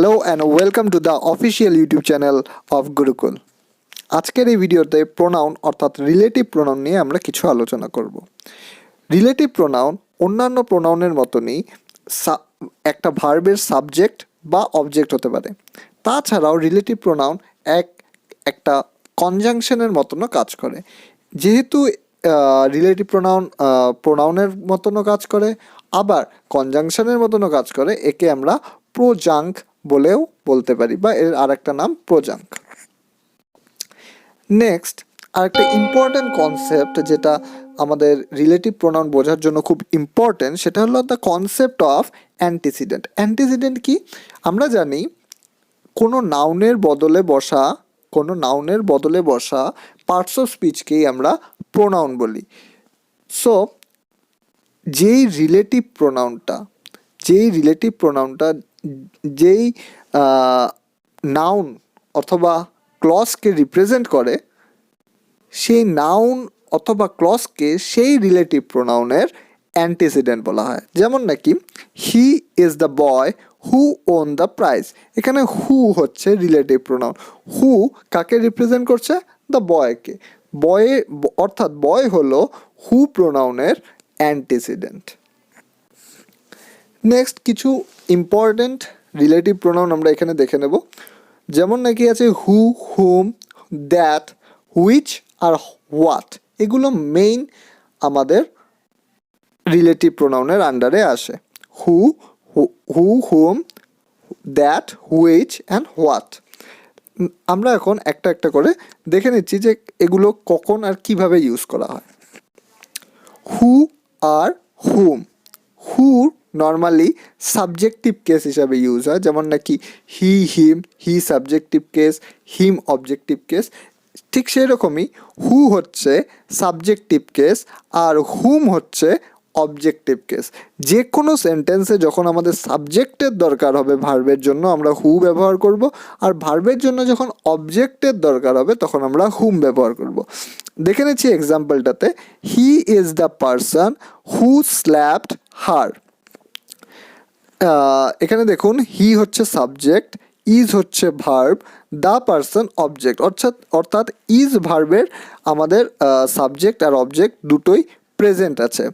Hello and welcome to the official YouTube channel of Gurukul. আজকের এই ভিডিওতে pronoun অর্থাৎ রিলেটিভ প্রোনাউন নিয়ে আমরা কিছু আলোচনা করব। রিলেটিভ প্রোনাউন অন্যান্য প্রোনাউনের মতনই একটা ভার্বের সাবজেক্ট বা অবজেক্ট হতে পারে। তাছাড়াও রিলেটিভ প্রোনাউন একটা কনজাংশনের মতনও কাজ করে। যেহেতু রিলেটিভ প্রোনাউনের মতনও কাজ করে, আবার কনজাংশনের মতনও কাজ করে, একে আমরা প্রোজাঙ্ক বলেও বলতে পারি বা এর আরেকটা নাম প্রোজাঙ্ক। নেক্সট আরেকটা ইম্পর্টেন্ট কনসেপ্ট যেটা আমাদের রিলেটিভ প্রোনাউন বোঝার জন্য খুব ইম্পর্টেন্ট, সেটা হলো the concept of antecedent. Antecedent কি? আমরা জানি কোনো নাউনের বদলে বসা পার্টস অফ স্পিচকেই আমরা প্রোনাউন বলি। সো যেই রিলেটিভ প্রোনাউনটা যেই নাউন অথবা ক্লজকে রিপ্রেজেন্ট করে, সেই নাউন অথবা ক্লজকে সেই রিলেটিভ প্রোনাউনের অ্যান্টিসিডেন্ট বলা হয়। যেমন নাকি হি is the boy who won the prize. এখানে হু হচ্ছে রিলেটিভ প্রোনাউন। হু কাকে রিপ্রেজেন্ট করছে? দ্য বয়কে। অর্থাৎ বয় হলো হু প্রোনাউনের অ্যান্টিসিডেন্ট। নেক্সট কিছু ইম্পর্টেন্ট রিলেটিভ প্রোনাউন আমরা এখানে দেখে নেব। যেমন নাকি আছে হু, হুম, দ্যাট, হুইচ আর হোয়াট। এগুলো মেইন আমাদের রিলেটিভ প্রোনাউনের আন্ডারে আসে। হু, হুম, দ্যাট, হুইচ অ্যান্ড হোয়াট। আমরা এখন একটা একটা করে দেখে নিচ্ছি যে এগুলো কখন আর কিভাবে ইউজ করা হয়। হু আর হুম। হু নর্মালি সাবজেক্টিভ কেস হিসাবে ইউজ হয়, যেমন নাকি হি, হিম, হি সাবজেক্টিভ কেস, হিম অবজেক্টিভ কেস। ঠিক সেই রকমই হু হচ্ছে সাবজেক্টিভ কেস আর হুম হচ্ছে অবজেক্টিভ কেস। যে কোনো সেন্টেন্সে যখন আমাদের সাবজেক্টের দরকার হবে ভার্বের জন্য, আমরা হু ব্যবহার করব, আর ভার্বের জন্য যখন অবজেক্টের দরকার হবে তখন আমরা হুম ব্যবহার করব। দেখে নিচ্ছি এক্সাম্পলটাতে। He is the person who slapped her. এখানে দেখুন হি হচ্ছে সাবজেক্ট, ইজ হচ্ছে ভার্ব, দ্য পারসন অবজেক্ট। অর্থাৎ ইজ ভার্বের আমাদের সাবজেক্ট আর অবজেক্ট দুটোই প্রেজেন্ট আছে।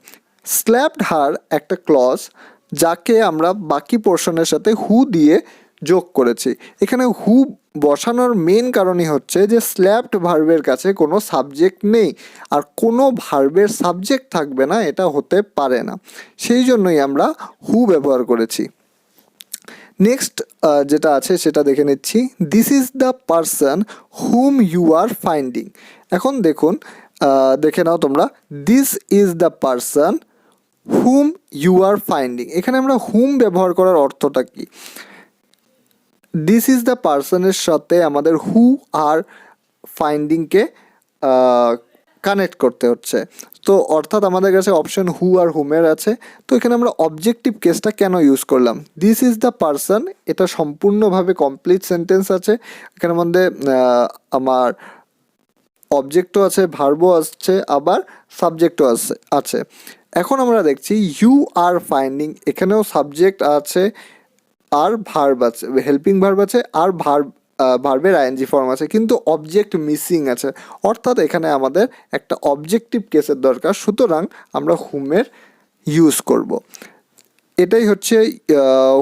স্ল্যাপড হার একটা ক্লজ, যাকে আমরা বাকি পোর্শনের সাথে হু দিয়ে যোগ করেছি। এখানে হু বসানোর মেন কারণই হচ্ছে যে স্ল্যাপড ভার্বের কাছে কোনো সাবজেক্ট নেই, আর কোনো ভার্বের সাবজেক্ট থাকবে না এটা হতে পারে না, সেই জন্যই আমরা হু ব্যবহার করেছি। নেক্সট যেটা আছে সেটা দেখে নিচ্ছি। This is the person whom you are finding. এখন দেখুন, দেখে নাও তোমরা, this is the person whom you are finding. এখানে আমরা হুম ব্যবহার করার অর্থটা কি? দিস ইজ দ্য পারসনের সাথে আমাদের হু আর ফাইন্ডিংকে কানেক্ট করতে হচ্ছে। তো অর্থাৎ আমাদের কাছে অপশন হু আর হুমের আছে। তো এখানে আমরা অবজেক্টিভ কেসটা কেন ইউজ করলাম? দিস ইজ দ্য পারসন, এটা সম্পূর্ণভাবে কমপ্লিট সেন্টেন্স আছে। এখানের মধ্যে আমার অবজেক্টও আছে, ভার্বও আছে, আবার সাবজেক্টও আছে। এখন আমরা দেখছি ইউ আর ফাইন্ডিং, এখানেও সাবজেক্ট আছে আর ভার্ব আছে, হেল্পিং ভার্ব আছে, আর ভার্বের আইএনজি ফর্ম আছে, কিন্তু অবজেক্ট মিসিং আছে। অর্থাৎ এখানে আমাদের একটা অবজেক্টিভ কেসের দরকার, সুতরাং আমরা হুমের ইউজ করব। এটাই হচ্ছে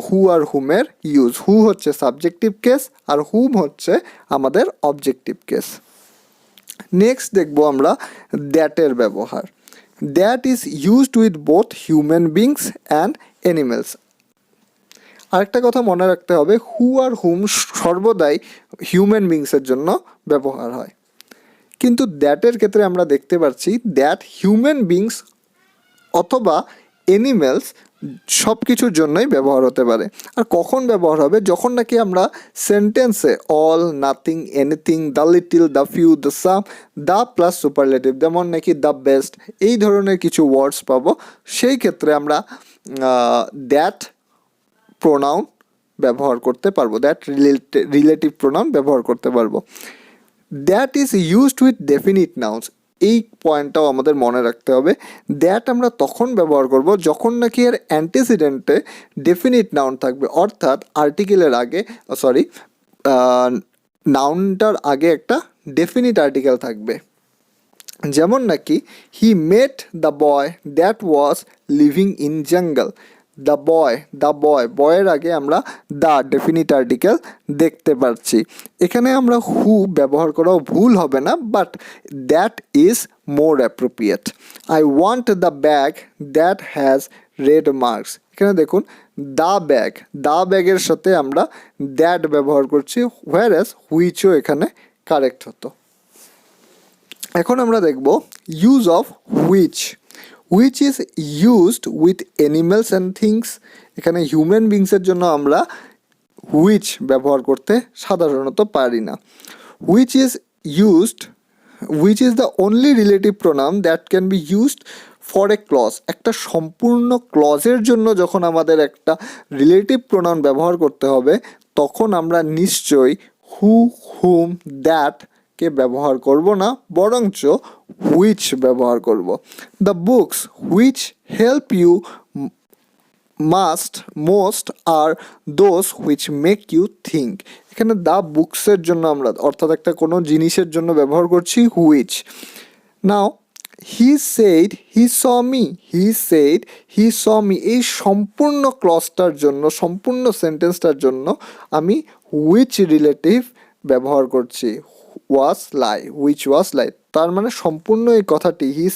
হু আর হুমের ইউজ। হু হচ্ছে সাবজেক্টিভ কেস আর হুম হচ্ছে আমাদের অবজেক্টিভ কেস। নেক্সট দেখব আমরা দ্যাটের ব্যবহার। That is used with both human beings and animals. আরেকটা কথা মনে রাখতে হবে, হু আর হুম সর্বদাই হিউম্যান বিংসের জন্য ব্যবহার হয়, কিন্তু দ্যাটের ক্ষেত্রে আমরা দেখতে পাচ্ছি দ্যাট হিউম্যান বিংস অথবা অ্যানিমেলস সব কিছুর জন্যই ব্যবহার হতে পারে। আর কখন ব্যবহার হবে? যখন নাকি আমরা সেন্টেন্সে all, nothing, anything, the little, the few, the some, the plus superlative, যেমন নাকি দ্য বেস্ট, এই ধরনের কিছু ওয়ার্ডস পাবো, সেই ক্ষেত্রে আমরা দ্যাট প্রোনাউন ব্যবহার করতে পারবো, দ্যাট রিলেটিভ প্রোনাউন ব্যবহার করতে পারবো। That is used with definite nouns. এই পয়েন্টটাও আমাদের মনে রাখতে হবে। দ্যাট আমরা তখন ব্যবহার করব যখন নাকি এর অ্যান্টিসিডেন্টে ডেফিনিট নাউন থাকবে, অর্থাৎ আর্টিকেলের আগে নাউনটার আগে একটা ডেফিনিট আর্টিকেল থাকবে। যেমন নাকি he met the boy that was living in jungle. The boy বয়ের আগে আমরা দ্য ডেফিনিট আর্টিকেল দেখতে পাচ্ছি। এখানে আমরা হু ব্যবহার করাও ভুল হবে না, but that is more appropriate. I want the bag that has red marks. এখানে দেখুন দ্য ব্যাগের সাথে আমরা দ্যাট ব্যবহার করছি, হোয়ারএস হুইচও এখানে কারেক্ট হতো। এখন আমরা দেখব use of which is used with animals and things. এখানে হিউম্যান বিংসের জন্য আমরা হুইচ ব্যবহার করতে সাধারণত পারি না। Which is the only relative pronoun that can be used for a clause. একটা সম্পূর্ণ ক্লজের জন্য যখন আমাদের একটা রিলেটিভ প্রোনাউন ব্যবহার করতে হবে, তখন আমরা নিশ্চয়ই হু, হুম, দ্যাট কে ব্যবহার করব না, বরঞ্চ হুইচ ব্যবহার করব। The books which help you most are those which make you think. এখানে দ্য বুকসের জন্য আমরা, অর্থাৎ একটা কোনো জিনিসের জন্য ব্যবহার করছি which. Now he said he saw me, এই সম্পূর্ণ ক্লজটার জন্য, সম্পূর্ণ সেন্টেন্সটার জন্য আমি হুইচ রিলেটিভ ব্যবহার করছি, হুইচ ওয়াজ লাই। তার মানে সম্পূর্ণ এই কথাটি হি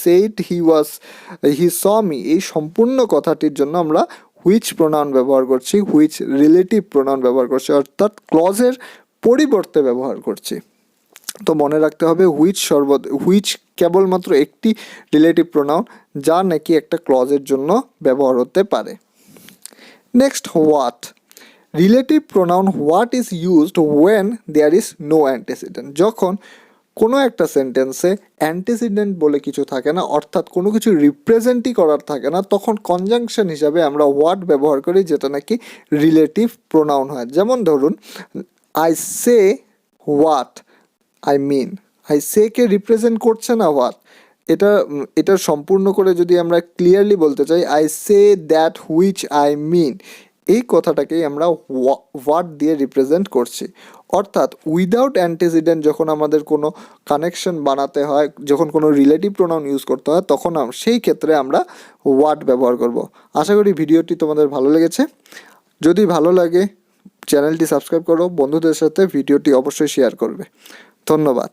স মি, এই সম্পূর্ণ কথাটির জন্য আমরা হুইচ প্রোনাউন ব্যবহার করছি, হুইচ রিলেটিভ প্রোনাউন ব্যবহার করছি, অর্থাৎ ক্লজের পরিবর্তে ব্যবহার করছি। তো মনে রাখতে হবে হুইচ কেবলমাত্র একটি রিলেটিভ প্রোনাউন, যা নাকি একটা ক্লজের জন্য ব্যবহার হতে পারে। Next what. Relative pronoun what is used when there is no antecedent. যখন কোনো একটা সেন্টেন্সে অ্যান্টিসিডেন্ট বলে কিছু থাকে না, অর্থাৎ কোনো কিছু রিপ্রেজেন্টই করার থাকে না, তখন কনজাংশন হিসাবে আমরা হোয়াট ব্যবহার করি, যেটা নাকি রিলেটিভ প্রোনাউন হয়। যেমন ধরুন I say what I mean. I say কে রিপ্রেজেন্ট করছে না হোয়াট। এটা সম্পূর্ণ করে যদি আমরা ক্লিয়ারলি বলতে চাই, I say that which I mean, এই কথাটাকেই আমরা হোয়াট দিয়ে রিপ্রেজেন্ট করছি। অর্থাৎ উইদাউট অ্যান্টিসিডেন্ট যখন আমাদের কোনো কানেকশন বানাতে হয়, যখন কোনো রিলেটিভ প্রোনাউন ইউজ করতে হয়, তখন সেই ক্ষেত্রে আমরা হোয়াট ব্যবহার করব। আশা করি ভিডিওটি তোমাদের ভালো লেগেছে। যদি ভালো লাগে চ্যানেলটি সাবস্ক্রাইব করো, বন্ধুদের সাথে ভিডিওটি অবশ্যই শেয়ার করবে। ধন্যবাদ।